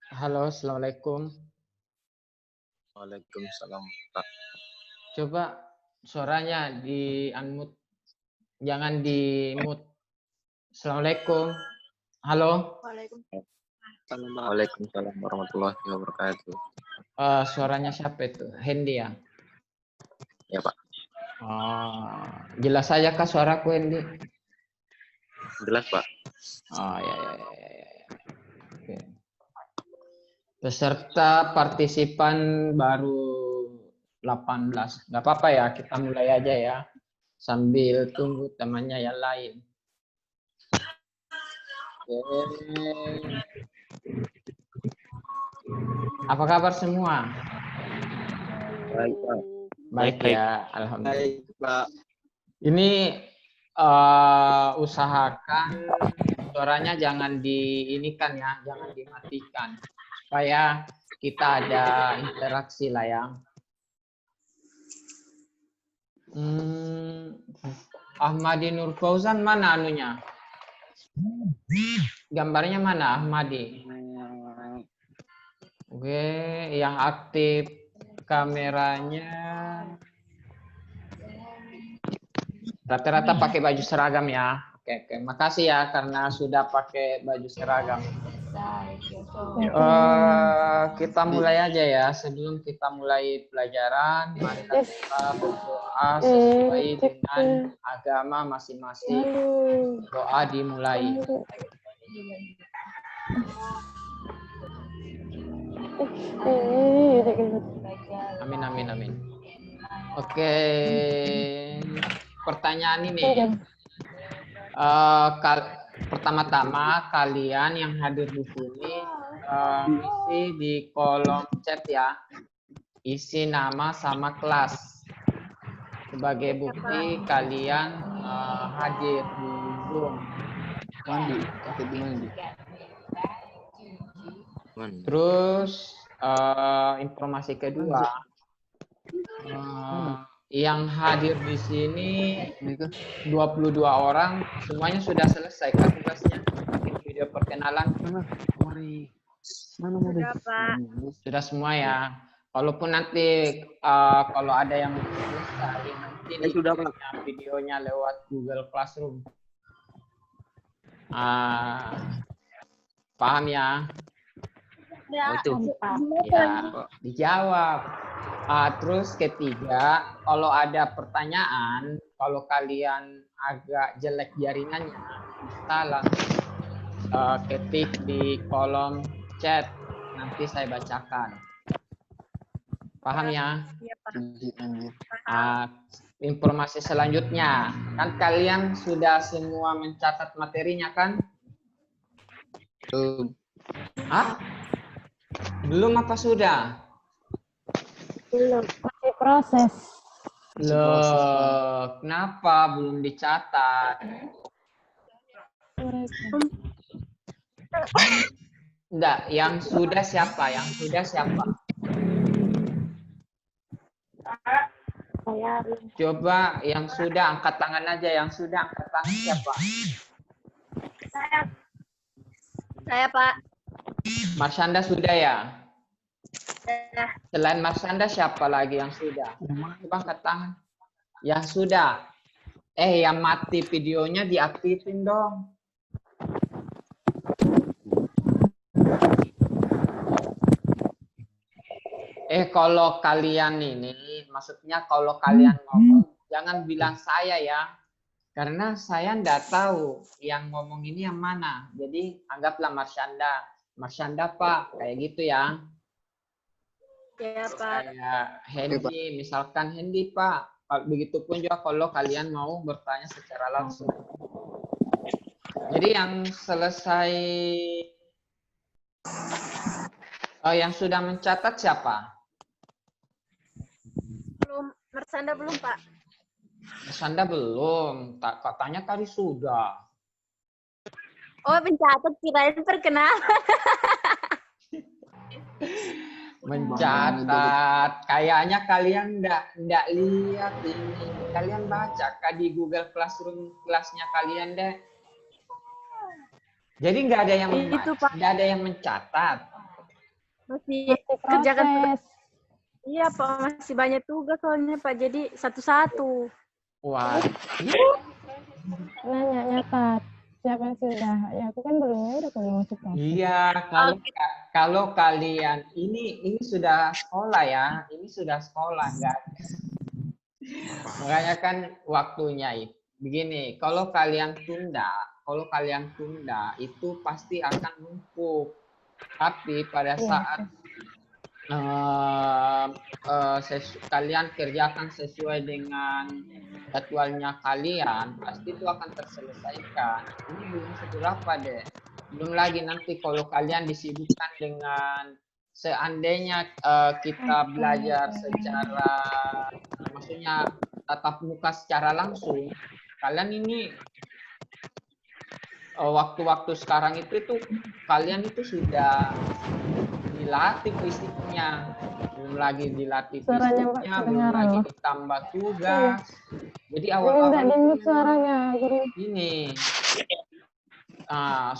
Halo, assalamualaikum. Waalaikumsalam, Pak. Coba suaranya di unmute, jangan di mute. Assalamualaikum. Halo, Waalaikumsalam warahmatullahi wabarakatuh. suaranya siapa itu? Hendy ya? Ya, Pak. Oh, jelas saja kah suaraku Hendy? Jelas, Pak. Oh ya. Oke. Peserta partisipan baru 18. Nggak apa-apa ya, kita mulai aja ya. Sambil tunggu temannya yang lain. Oke. Apa kabar semua? Baik, Pak. Baik Baik. ya, alhamdulillah. Baik, Pak. Ini usahakan suaranya jangan diinikan ya, jangan dimatikan supaya kita ada interaksi lah ya. Ahmadi Nur Fauzan mana anunya? Gambarnya mana Ahmadi? Oke, yang aktif kameranya rata-rata pakai baju seragam ya. Oke. Makasih ya karena sudah pakai baju seragam. Kita mulai aja ya. Sebelum kita mulai pelajaran, mari kita berdoa sesuai dengan agama masing-masing. Doa dimulai. Amin. Oke. Pertanyaan ini. Pertama-tama kalian yang hadir di sini isi di kolom chat ya, isi nama sama kelas sebagai bukti kalian hadir di Zoom. Terus informasi kedua, yang hadir di sini 22 orang, semuanya sudah selesai kan tugasnya? Bikin video perkenalan. Sudah semua ya. Walaupun nanti kalau ada yang selesai, nanti sudah, videonya lewat Google Classroom. Paham ya? Itu. Ya, dijawab. Terus ketiga, kalau ada pertanyaan, kalau kalian agak jelek jaringannya, bisa langsung ketik di kolom chat, nanti saya bacakan. Paham ya? Informasi selanjutnya, kan kalian sudah semua mencatat materinya kan? Belum apa sudah? Belum, masih proses. Loh, kenapa belum dicatat? Enggak, yang sudah siapa? Yang sudah siapa? Saya Coba yang sudah angkat tangan aja. Yang sudah angkat tangan siapa? Saya, Pak. Marsyanda sudah ya? Ya. Selain Marsyanda siapa lagi yang sudah? Coba angkat tangan. Yang sudah. Yang mati videonya diaktifin dong. Kalau kalian ini, maksudnya kalau kalian ngomong, jangan bilang saya ya. Karena saya enggak tahu yang ngomong ini yang mana. Jadi anggaplah Marsyanda. Marsyanda Pak, kayak gitu ya. Ya, Pak. Kayak Hendy, misalkan Hendy Pak. Begitupun juga kalau kalian mau bertanya secara langsung. Jadi yang selesai, yang sudah mencatat siapa? Belum, Mersanda belum, Pak. Marsyanda belum. Katanya tadi sudah. Oh, pencatat kirain perkenalan. Mencatat. Kayaknya kalian enggak lihat ini. Kalian baca di Google Classroom kelasnya kalian deh. Jadi enggak ada yang mencatat. Masih Masih kerjakan proses. iya Pak, masih banyak tugas soalnya Pak. Jadi satu-satu. Wah, Nanya Kak, siapa yang sudah? Ya aku kan belum, ya udah kalau masih proses. iya, kalau kalian ini sudah sekolah ya, ini sudah sekolah enggak? Makanya kan waktunya itu begini, kalau kalian tunda itu pasti akan numpuk. Tapi pada Iya, saat kalian kerjakan sesuai dengan jadwalnya kalian, pasti itu akan terselesaikan. Ini belum seberapa deh. Belum lagi nanti kalau kalian disibukkan dengan seandainya kita belajar secara, maksudnya tatap muka secara langsung, kalian ini waktu-waktu sekarang itu kalian itu sudah dilatih fisiknya, belum lagi dilatih Suaranya, Pak, fisiknya, belum kedengaran lagi loh. ditambah tugas. Jadi Enggak awal-awal itu di-mute memang suaranya, guru. ini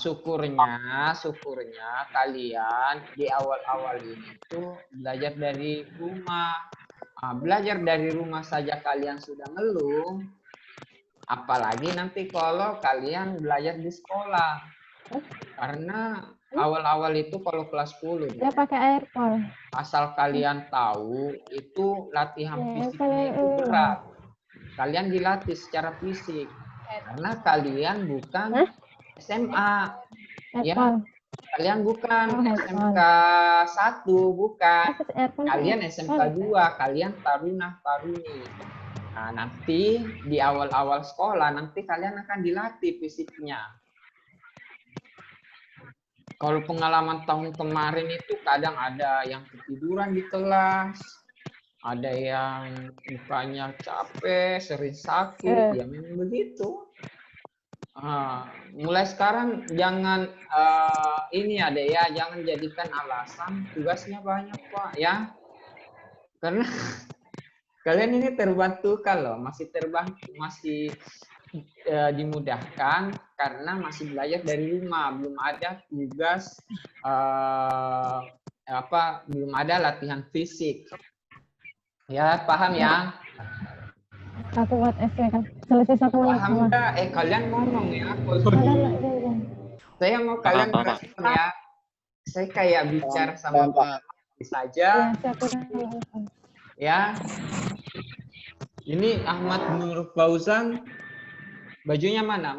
syukurnya kalian di awal-awal ini tuh belajar dari rumah. Belajar dari rumah saja kalian sudah ngeluh, apalagi nanti kalau kalian belajar di sekolah. Karena awal-awal itu kalau kelas 10, Dia pakai earphone. asal kalian tahu itu latihan Ya, fisiknya itu berat. Kalian dilatih secara fisik karena kalian bukan SMA, ya. Earphone. Kalian bukan Oh, SMK 1, bukan. Earphone. Kalian SMK 2, kalian taruna-taruni. Nah, nanti di awal-awal sekolah nanti kalian akan dilatih fisiknya. Kalau pengalaman tahun kemarin itu kadang ada yang ketiduran di kelas, ada yang mukanya capek, sering sakit, ya memang begitu. Mulai sekarang jangan ini ada ya, jangan jadikan alasan tugasnya banyak Pak ya, karena kalian ini terbantukan loh, masih dimudahkan karena masih belajar dari rumah, belum ada tugas belum ada latihan fisik. Ya, paham ya? Satu buat SD kan. Selesai 1 menit. Paham enggak? Kalian ngomong ya. Saya mau kalian merespon ya. Saya kayak bicara sama Pak saja. Ya. Ini Ahmad Nur Fauzan. Bajunya mana?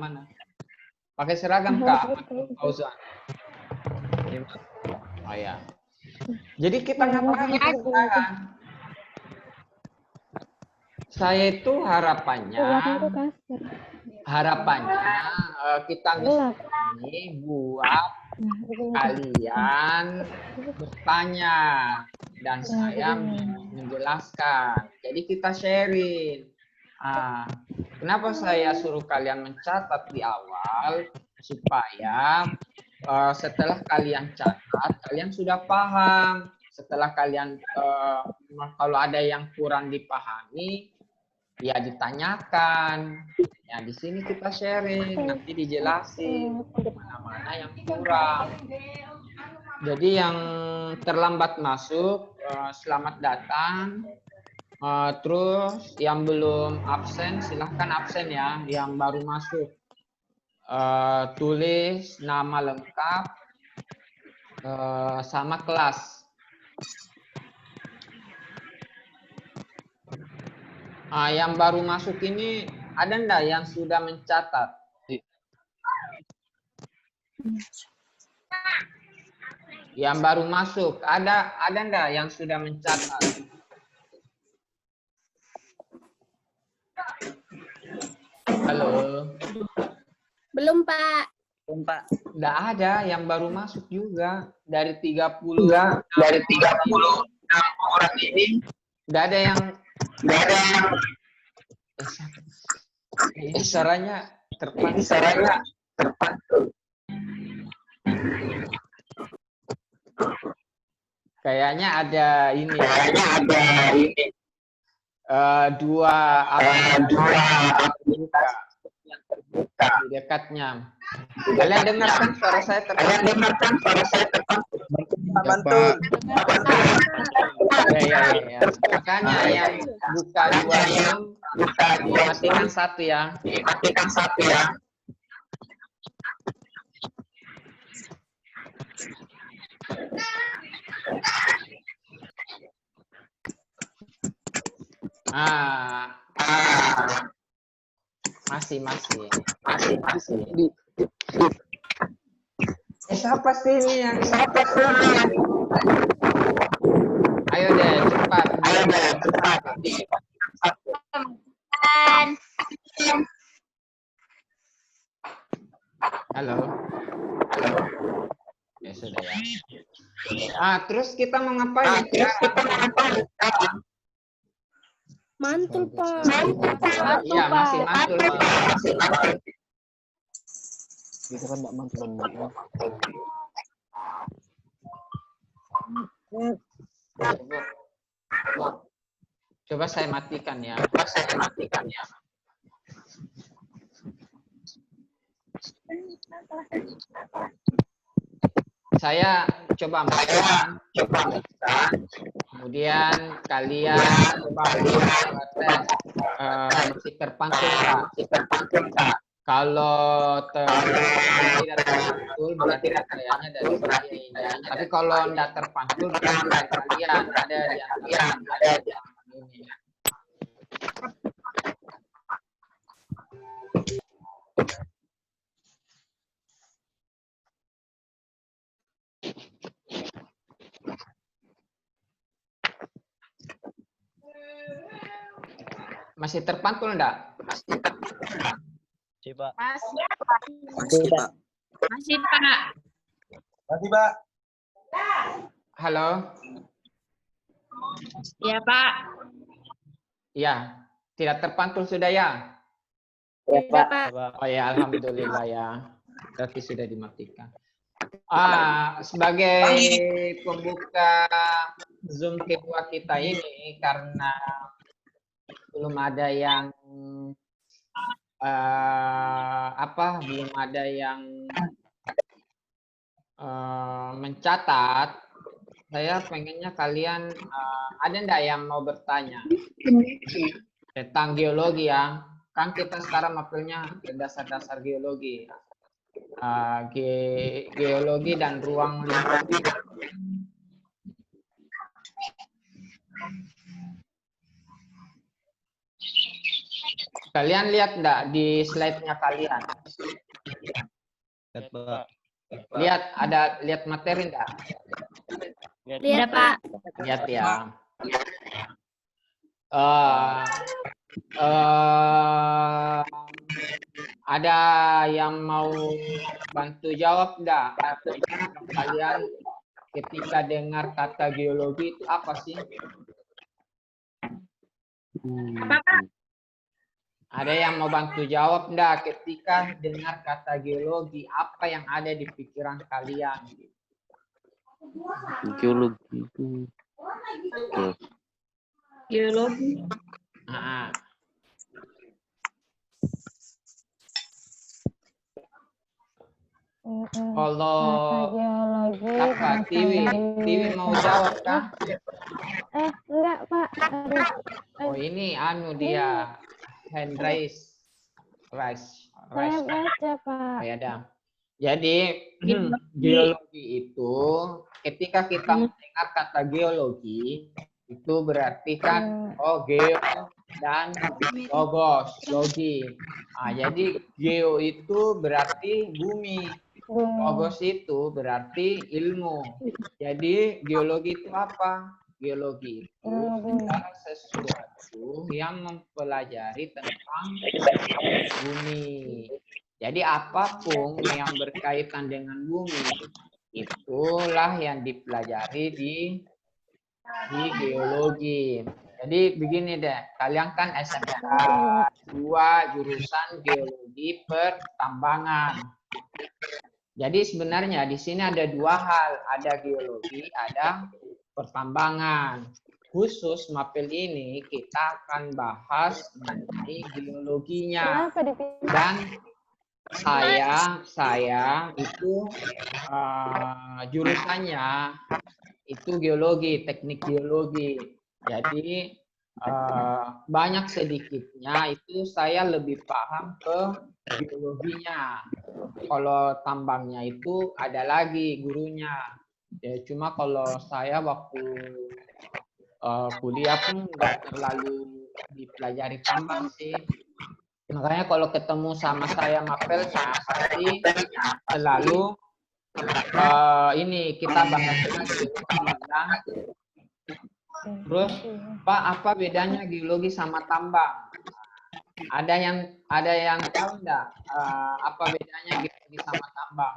Pakai seragam Kak Ahmad Nur Fauzan. Oh ya. Jadi kita ngapain sekarang? Saya itu harapannya kita ini buat kalian bertanya dan saya menjelaskan. Jadi kita sharing. Kenapa saya suruh kalian mencatat di awal supaya setelah kalian catat kalian sudah paham. Setelah kalian kalau ada yang kurang dipahami ya ditanyakan. Ya di sini kita sharing, nanti dijelasin mana-mana yang kurang. Jadi yang terlambat masuk selamat datang. Terus yang belum absen silahkan absen ya. Yang baru masuk tulis nama lengkap sama kelas. Yang baru masuk ini ada enggak yang sudah mencatat? Yang baru masuk ada enggak yang sudah mencatat? Halo. Belum Pak. Enggak ada yang baru masuk juga dari 30 orang ini. Enggak ada yang ini suaranya terpantul. Kayaknya ada ini. Dua di dekatnya. Kalian dengarkan suara saya terpantul? Bantul. Ya. Makanya yang buka dua Zoom, dimatikan satu ya. Masih. Siapa sih ini yang Ayo deh, cepat. Halo. Ya sudah ya. Terus kita mau ngapain? Mantul, Pak. Iya, masih mantul. Bisa kan enggak mantul. Coba saya matikan ya. Saya coba matikan. Kemudian kalian coba tes masih terpantul Kak. Kalau tidak terpantul berarti kayaknya dari saya ini. Tapi kalau tidak terpantul berarti dari kalian ada di antara ini. Masih terpantul enggak? Masih, Pak. Masih, Pak. Masih, Pak. Halo? Iya, Pak. Iya, tidak terpantul sudah ya? Ya, Pak. Oh ya, alhamdulillah ya. Berarti sudah dimatikan. Sebagai pembuka Zoom kedua kita ini, karena belum ada yang belum ada yang mencatat, saya pengennya kalian ada enggak yang mau bertanya tentang geologi ya? Kan kita sekarang mapelnya dasar-dasar geologi. Geologi dan ruang lingkup. Kalian lihat enggak di slide-nya kalian? Lihat, Pak. Lihat materi enggak? Lihat, Pak. Lihat ya. Ada yang mau bantu jawab enggak? Kalian ketika dengar kata geologi itu apa sih? Ada yang mau bantu jawab enggak ketika dengar kata geologi, apa yang ada di pikiran kalian? Geologi itu. Geologi. Kalau geologi. apa? Tiwi mau jawab kah? Enggak, Pak. Oh, ini dia hand raise. Saya baca, Pak. Oh, ya dah. Jadi geologi itu ketika kita mendengar kata geologi itu berarti kan geo dan logos, logi. Jadi geo itu berarti bumi. Logos itu berarti ilmu. Jadi geologi itu apa? Geologi itu adalah sesuatu yang mempelajari tentang bumi. Jadi apapun yang berkaitan dengan bumi itulah yang dipelajari di geologi. Jadi begini deh, kalian kan SMK 2 jurusan geologi pertambangan. Jadi sebenarnya di sini ada dua hal, ada geologi, ada pertambangan. khusus mapel ini kita akan bahas mengenai geologinya. Kenapa dipilih? Dan saya itu jurusannya itu geologi, teknik geologi. Jadi banyak sedikitnya itu saya lebih paham ke geologinya. Kalau tambangnya itu ada lagi gurunya. Ya, cuma kalau saya waktu kuliah pun nggak terlalu dipelajari tambang sih. Makanya kalau ketemu sama saya mapelnya pasti selalu ini kita bahas geologi. Terus Pak, apa bedanya geologi sama tambang? Ada yang tahu enggak apa bedanya geologi sama tambang?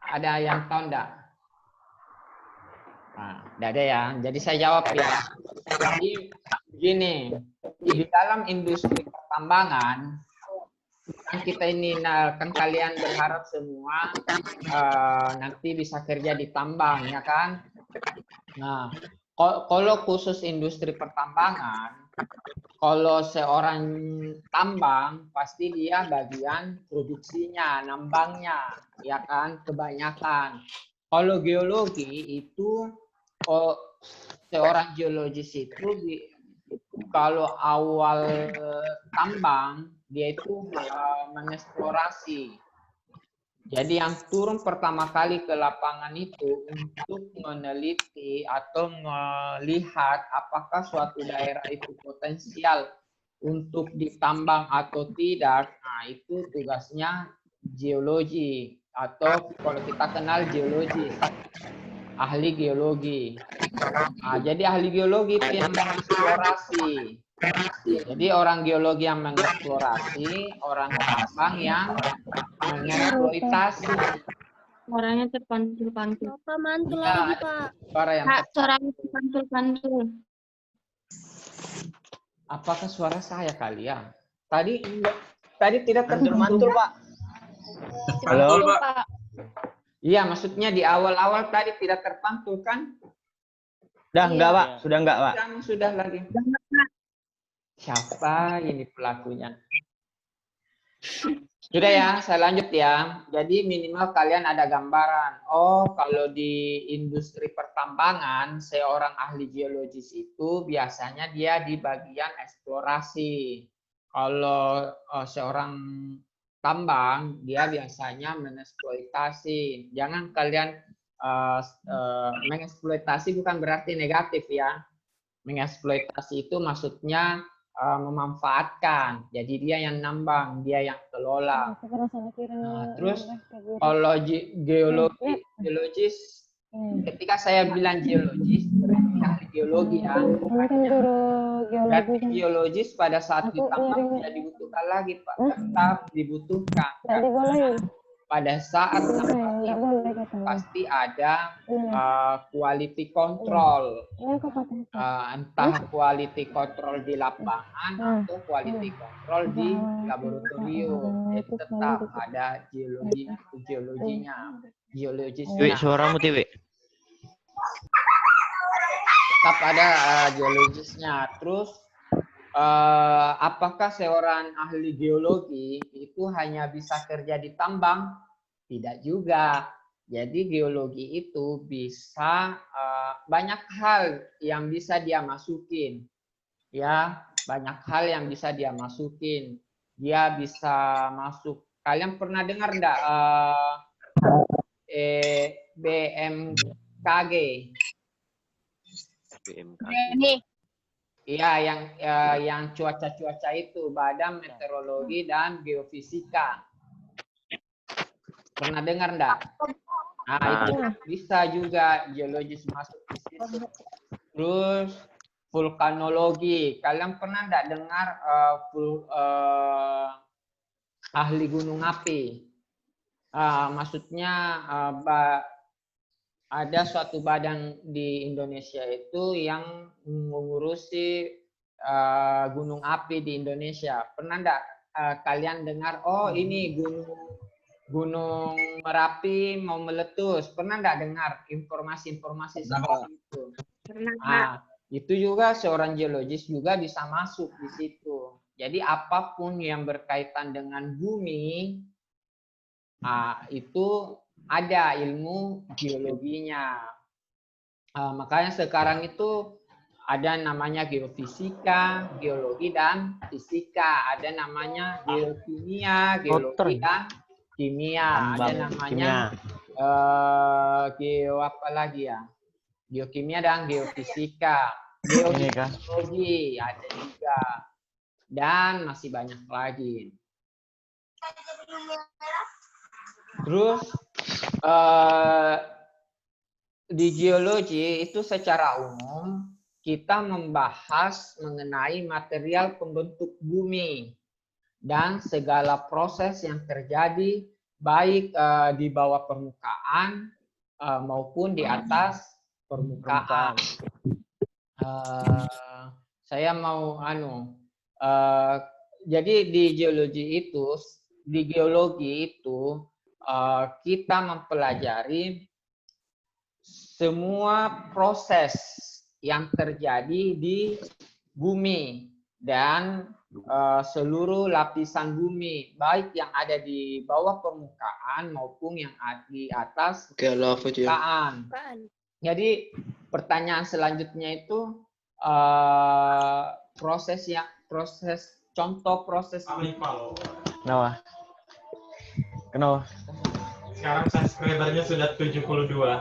Ada yang tahu enggak? Nah, enggak ada ya. Jadi saya jawab ya. Jadi begini, di dalam industri pertambangan kan kita ini kan kalian berharap semua nanti bisa kerja di tambang ya kan. Nah, kalau khusus industri pertambangan, kalau seorang tambang pasti dia bagian produksinya, nambangnya ya kan kebanyakan. Kalau geologi itu seorang geologis itu kalau awal tambang dia itu mengeksplorasi. Jadi yang turun pertama kali ke lapangan itu untuk meneliti atau melihat apakah suatu daerah itu potensial untuk ditambang atau tidak. Nah, itu tugasnya geologi atau kalau kita kenal geologi, ahli geologi. Nah, jadi ahli geologi itu yang mengeksplorasi. Jadi orang geologi yang mengeksplorasi, orang tambang yang mengeksploitasi. Suaranya terpantul-pantul. Bapak mantul Ya, lagi, Pak. suara yang Kak, suaranya terpantul-pantul. apakah suara saya kali ya? Tadi tidak Mantul-mantul, Pak. Halo, Pak. Iya, maksudnya di awal-awal tadi tidak terpantul kan? Udah enggak, Pak. Sudah enggak, Pak. Sudah lagi. Siapa ini pelakunya? Sudah ya, saya lanjut ya. Jadi minimal kalian ada gambaran. Oh, kalau di industri pertambangan, seorang ahli geologis itu biasanya dia di bagian eksplorasi. Kalau seorang tambang, dia biasanya mengeksploitasi. Jangan kalian mengeksploitasi bukan berarti negatif ya. Mengeksploitasi itu maksudnya memanfaatkan. Jadi dia yang nambang, dia yang kelola. Nah, terus kalau geologis, ketika saya bilang geologis, berarti ahli geologi ya. Berarti geologis pada saat ditambang tidak dibutuhkan lagi, Pak. Tetap dibutuhkan. Pada saat pasti ada quality control, entah quality control di lapangan atau quality control di laboratorium. Jadi tetap ada geologisnya. Tiwi, suaramu, Tiwi. Tetap ada geologisnya. Terus apakah seorang ahli geologi itu hanya bisa kerja di tambang? Tidak juga. Jadi geologi itu bisa banyak hal yang bisa dia masukin. Ya, banyak hal yang bisa dia masukin. Dia bisa masuk. Kalian pernah dengar enggak BMKG? Ini. Iya, yang cuaca-cuaca itu, Badan Meteorologi dan Geofisika. Pernah dengar enggak? Nah, itu bisa juga geologis masuk di situ. Terus vulkanologi. Kalian pernah enggak dengar ahli gunung api? Maksudnya ada suatu badan di Indonesia itu yang mengurusi gunung api di Indonesia. Pernah enggak kalian dengar, oh ini gunung Gunung Merapi mau meletus. Pernah nggak dengar informasi-informasi seperti itu? Nah, itu juga seorang geologis juga bisa masuk di situ. Jadi apapun yang berkaitan dengan bumi, itu ada ilmu geologinya. Makanya sekarang itu ada namanya geofisika, geologi, dan fisika. Ada namanya geokimia, geologi, dan kimia. Ada namanya geo apa lagi ya? Geokimia dan geofisika. Geologi ada juga. Dan masih banyak lagi. Terus di geologi itu secara umum kita membahas mengenai material pembentuk bumi dan segala proses yang terjadi baik di bawah permukaan maupun di atas permukaan. Saya mau jadi di geologi itu kita mempelajari semua proses yang terjadi di bumi dan seluruh lapisan bumi, baik yang ada di bawah permukaan maupun yang di atas permukaan. Jadi pertanyaan selanjutnya itu contoh proses. Kenapa? Sekarang subscribernya sudah 72,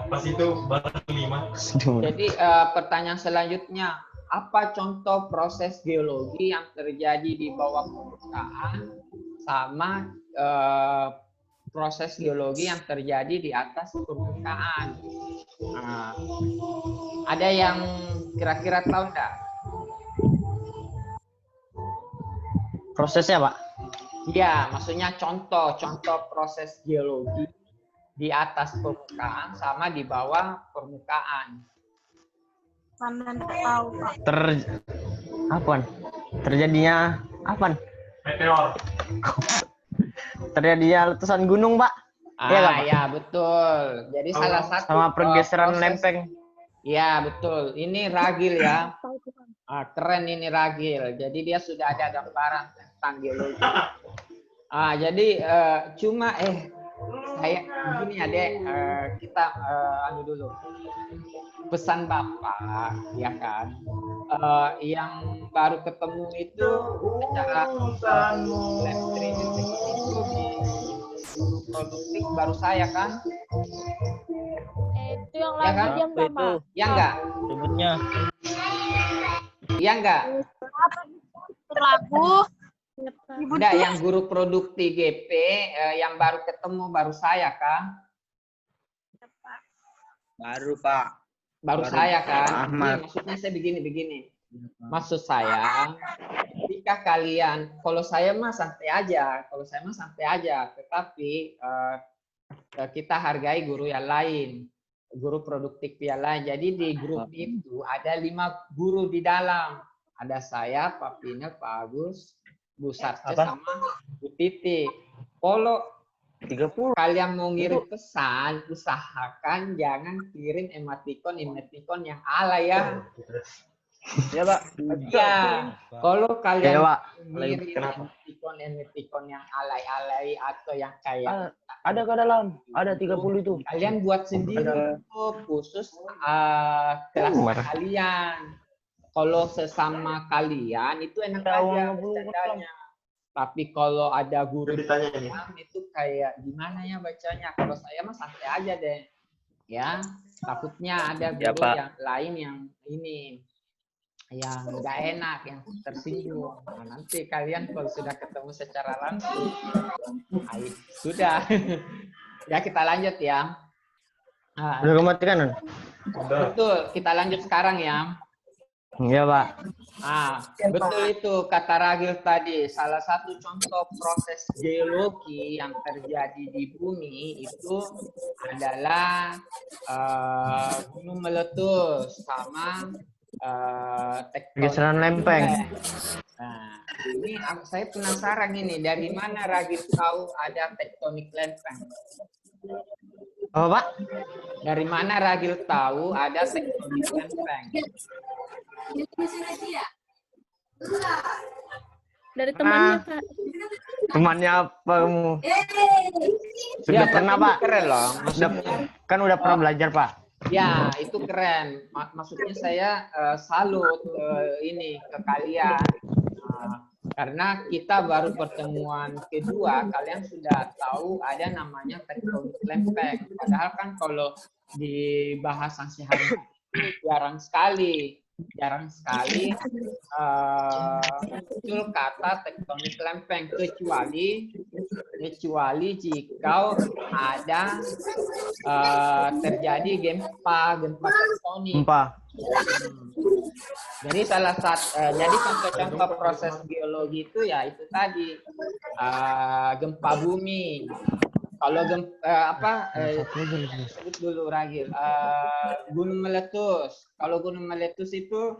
pas itu baru 5. Jadi pertanyaan selanjutnya, apa contoh proses geologi yang terjadi di bawah permukaan sama proses geologi yang terjadi di atas permukaan? Ada yang kira-kira tahu enggak? Prosesnya, Pak? Iya, maksudnya contoh proses geologi di atas permukaan sama di bawah permukaan. Terjadinya apa? Meteor. Terjadinya letusan gunung, Pak. Ya betul. Jadi salah satu sama pergeseran lempeng. Ya betul. Ini ragil ya. Keren ini ragil. Jadi dia sudah ada gambaran tentang geologi. Jadi cuma saya begini ya Dek, kita dulu pesan Bapak ya kan, yang baru ketemu itu secara lab training itu di produktif baru saya kan? Itu yang Ya lagi kan? diam sama. Ya enggak? Sebutnya. Ya enggak? Lagu. Enggak, yang guru produktif GP yang baru ketemu baru saya kan? Baru Pak. Baru saya kan? Ahmad. Maksudnya saya begini. Maksud saya, jika kalian, kalau saya mah santai aja, tetapi kita hargai guru yang lain, guru produktif yang lain. Jadi di grup itu ada 5 guru di dalam. Ada saya, Pak Pinel, Pak Agus, Bu Sarce, sama Bu Titi. Kalau 30 kalian mau ngirim pesan, usahakan jangan kirim emoticon yang alay ya. Ya, Pak. Ya, kalau kalian ngirim emoticon yang alay-alay atau yang kayak ada ke dalam, ada 30 itu. Kalian buat sendiri khusus kelas kalian. Kalau sesama kalian itu enak aja bercandanya. Tapi kalau ada guru itu kayak gimana ya bacanya? Kalau saya mah santai aja deh. Ya, takutnya ada guru yang lain yang ini yang nggak enak, yang tersinggung. Nah, nanti kalian kalau sudah ketemu secara langsung, sudah. Ya kita lanjut ya. Udah kematikan? Betul, kita lanjut sekarang ya. Iya, Pak. Betul itu kata Ragil tadi. Salah satu contoh proses geologi yang terjadi di bumi itu adalah gunung meletus sama pergeseran lempeng. saya penasaran ini, dari mana Ragil tahu ada tektonik lempeng? Apa, Pak? Dari mana Ragil tahu ada tektonik lempeng? Dari temannya, Kak. Temannya apa kamu? Sudah Ya, pernah, tapi Pak? keren loh. Sudah, kan udah pernah belajar, Pak. Ya, itu keren. Maksudnya saya salut ini ke kalian. Karena kita baru pertemuan kedua, kalian sudah tahu ada namanya tektonik lempeng. Padahal kan kalau di bahasa sehari-hari jarang sekali muncul kata tektonik lempeng, kecuali jika ada terjadi gempa tektonik. Jadi jadi contoh-contoh proses geologi itu ya itu tadi gempa bumi. Kalau sebut dulu Ragil, gunung meletus. Kalau gunung meletus itu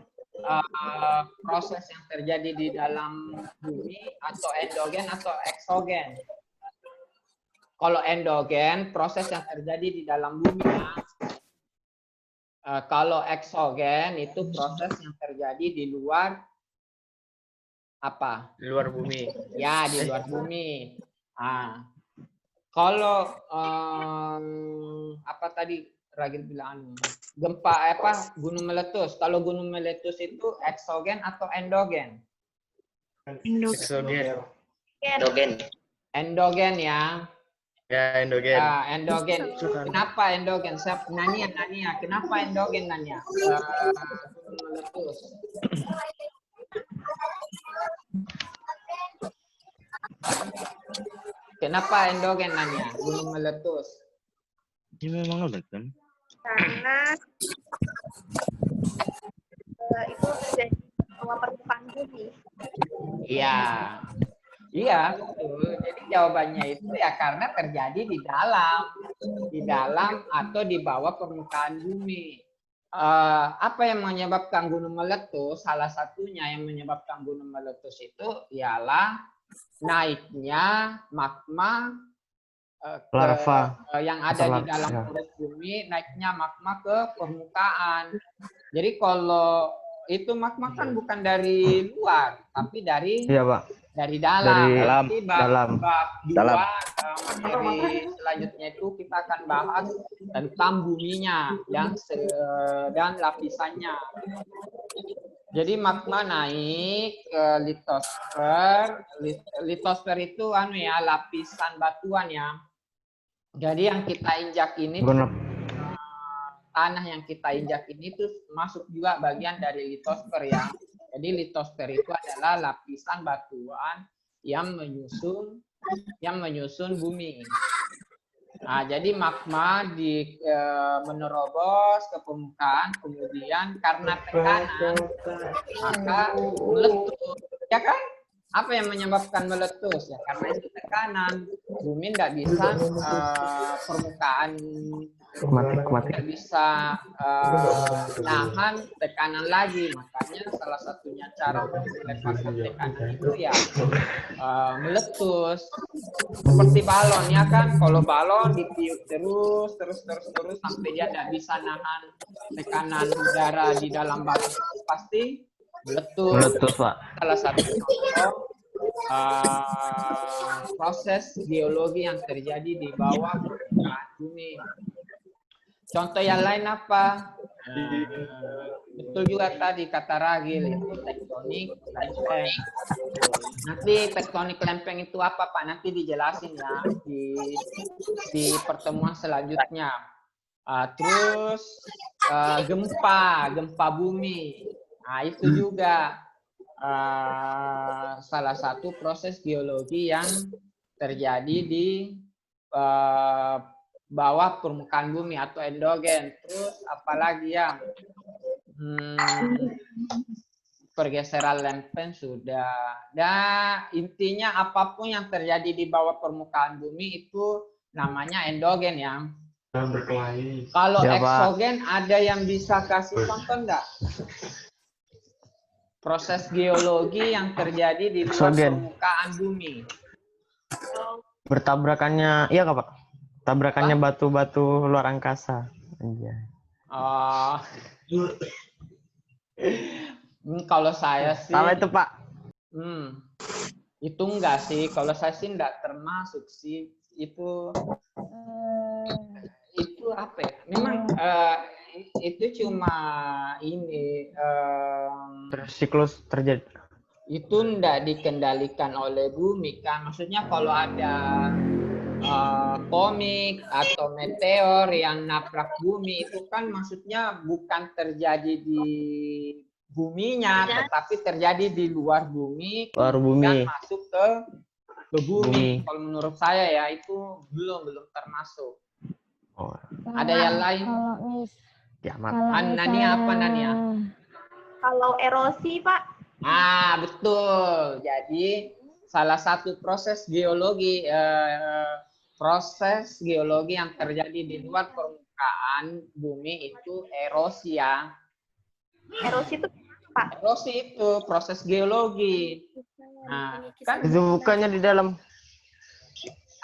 proses yang terjadi di dalam bumi atau endogen atau eksogen. Kalau endogen, proses yang terjadi di dalam bumi. Kalau eksogen itu proses yang terjadi di luar apa? Di luar bumi. Ya, di luar bumi. Kalau apa tadi Ragil bilang gempa gunung meletus. Kalau gunung meletus itu eksogen atau endogen? Eksogen. Endogen ya. Ya, endogen. Endogen. Kenapa endogen? Nania. Kenapa endogen Nania? Gunung meletus. Kenapa endogen Nania? Gunung meletus. Ini memang endogen. Karena itu terjadi bawah permukaan bumi. Iya, betul. Jadi jawabannya itu ya karena terjadi di dalam atau di bawah permukaan bumi. Apa yang menyebabkan gunung meletus? Salah satunya yang menyebabkan gunung meletus itu ialah naiknya magma larva yang ada di dalam perut bumi, naiknya magma ke permukaan. Jadi kalau itu magma kan bukan dari luar, tapi dari dari dalam. Materi selanjutnya itu kita akan bahas tentang buminya dan lapisannya. Jadi magma naik ke litosfer. Litosfer itu lapisan batuan ya. Jadi yang kita injak ini tanah yang kita injak ini tuh masuk juga bagian dari litosfer ya. Jadi litosfer itu adalah lapisan batuan yang menyusun bumi. Nah, jadi magma menerobos ke permukaan, kemudian karena tekanan maka meletus, ya kan? Apa yang menyebabkan meletus? Ya karena itu tekanan, bumi tidak bisa permukaan tidak bisa nahan tekanan lagi, makanya salah satunya cara untuk melepaskan tekanan itu ya meletus. Seperti balon ya kan, kalau balon ditiup terus sampai dia tidak bisa nahan tekanan udara di dalam balon pasti meletus, Pak. Salah satu contoh proses geologi yang terjadi di bawah permukaan bumi. Contoh yang lain apa? Betul juga tadi kata Ragil, itu tektonik lempeng. Nanti tektonik lempeng itu apa Pak? Nanti dijelasin ya di pertemuan selanjutnya. Terus gempa bumi. Nah, itu juga salah satu proses geologi yang terjadi di bawah permukaan bumi atau endogen. Terus apalagi yang pergeseran lempeng sudah. Dan intinya apapun yang terjadi di bawah permukaan bumi itu namanya endogen ya. Kalau eksogen ada yang bisa kasih contoh enggak? proses geologi yang terjadi di luar Eksogen. permukaan bumi. Bertabrakannya, iya kak Pak? Tabrakannya batu-batu luar angkasa. Anjay. Oh. Kalau saya sih, Salah itu Pak. itu enggak sih. Kalau saya sih enggak termasuk sih. Itu apa ya? Memang itu cuma ini. Siklus terjadi. Itu enggak dikendalikan oleh bumi kan. Maksudnya kalau ada komik atau meteor yang naprak bumi itu kan maksudnya bukan terjadi di buminya, tetapi terjadi di luar bumi, Luar dan bumi. masuk ke bumi. Bumi. Kalau menurut saya ya itu belum termasuk. Oh, Ada yang lain? Kalau kiamat. Nania apa Nania? Kalau erosi, Pak. Betul. Jadi salah satu proses geologi yang terjadi di luar permukaan bumi itu erosi ya. Erosi itu Pak. Erosi itu proses geologi. Nah, kan Itu bukannya di dalam.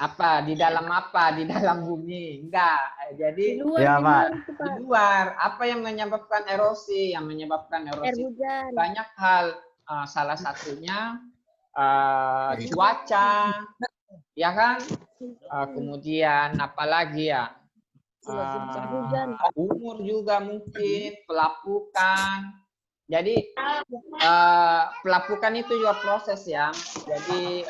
apa? Di dalam apa? Di dalam bumi? Enggak. Jadi Ya Pak. di luar. Apa yang menyebabkan erosi? Yang menyebabkan Air erosi hujan. banyak hal. Salah satunya cuaca, ya kan? Kemudian apalagi ya? Umur juga mungkin, pelapukan. Jadi pelapukan itu juga proses ya. Jadi